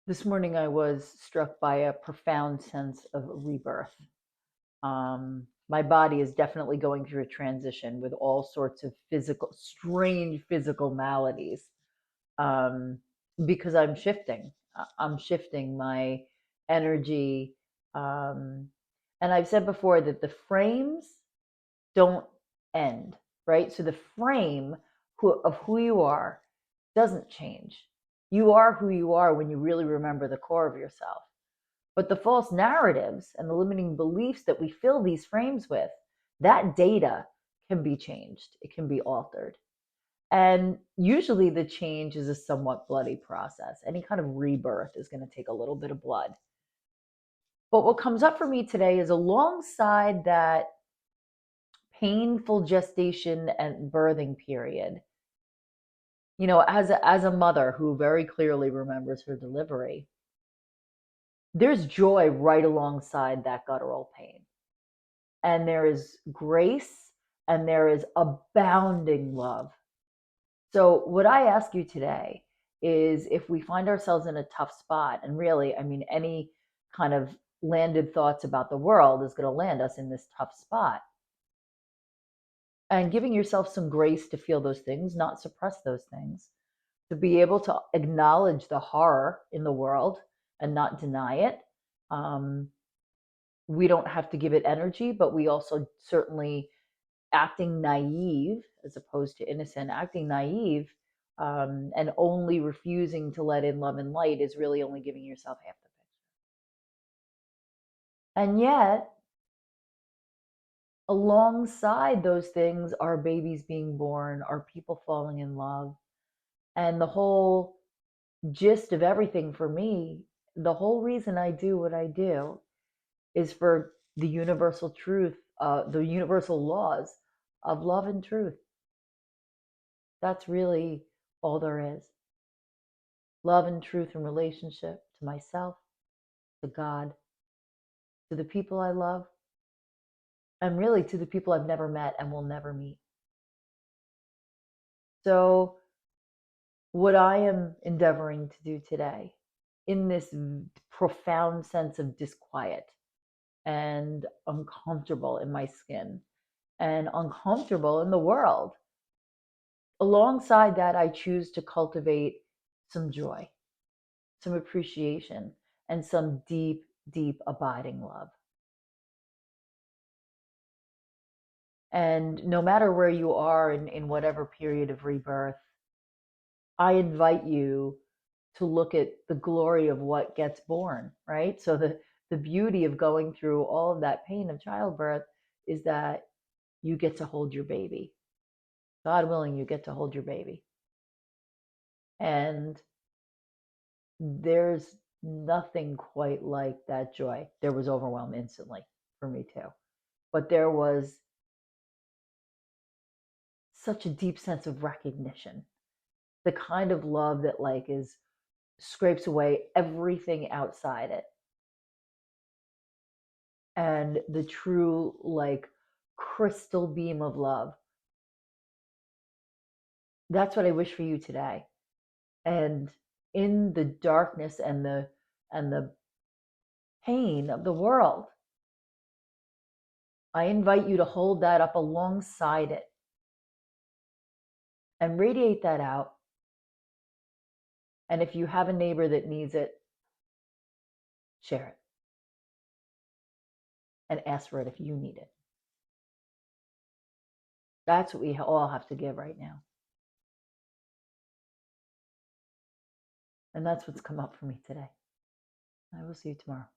This morning I was struck by a profound sense of rebirth. My body is definitely going through a transition with all sorts of strange physical maladies, um, because I'm shifting. I'm shifting my energy. Um, and I've said before that the frames don't end, right? So the frame of who you are doesn't change. You are who you are when you really remember the core of yourself. But the false narratives and the limiting beliefs that we fill these frames with, that data can be changed, it can be altered. And usually the change is a somewhat bloody process. Any kind of rebirth is going to take a little bit of blood. But what comes up for me today is alongside that painful gestation and birthing period, as a mother who very clearly remembers her delivery, there's joy right alongside that guttural pain. And there is grace and there is abounding love. So, what I ask you today is if we find ourselves in a tough spot, and really, I mean, any kind of landed thoughts about the world is going to land us in this tough spot. And giving yourself some grace to feel those things, not suppress those things, to be able to acknowledge the horror in the world and not deny it. We don't have to give it energy, but we also certainly acting naive as opposed to innocent, acting naive, and only refusing to let in love and light is really only giving yourself half the picture. And yet, alongside those things are babies being born, are people falling in love. And the whole gist of everything for me, the whole reason I do what I do is for the universal truth, the universal laws of love and truth. That's really all there is. Love and truth in relationship to myself, to God, to the people I love, and really to the people I've never met and will never meet. So, what I am endeavoring to do today, in this profound sense of disquiet and uncomfortable in my skin and uncomfortable in the world, alongside that, I choose to cultivate some joy, some appreciation, and some deep, deep, abiding love. And no matter where you are in whatever period of rebirth, I invite you to look at the glory of what gets born, right? So the beauty of going through all of that pain of childbirth is that you get to hold your baby. God willing, you get to hold your baby. And there's nothing quite like that joy. There was overwhelm instantly for me too. But there was such a deep sense of recognition, the kind of love that is scrapes away everything outside it, and the true crystal beam of love. That's what I wish for you today. And in the darkness and the pain of the world, I invite you to hold that up alongside it and radiate that out. And if you have a neighbor that needs it, share it and ask for it if you need it. That's what we all have to give right now. And that's what's come up for me today. I will see you tomorrow.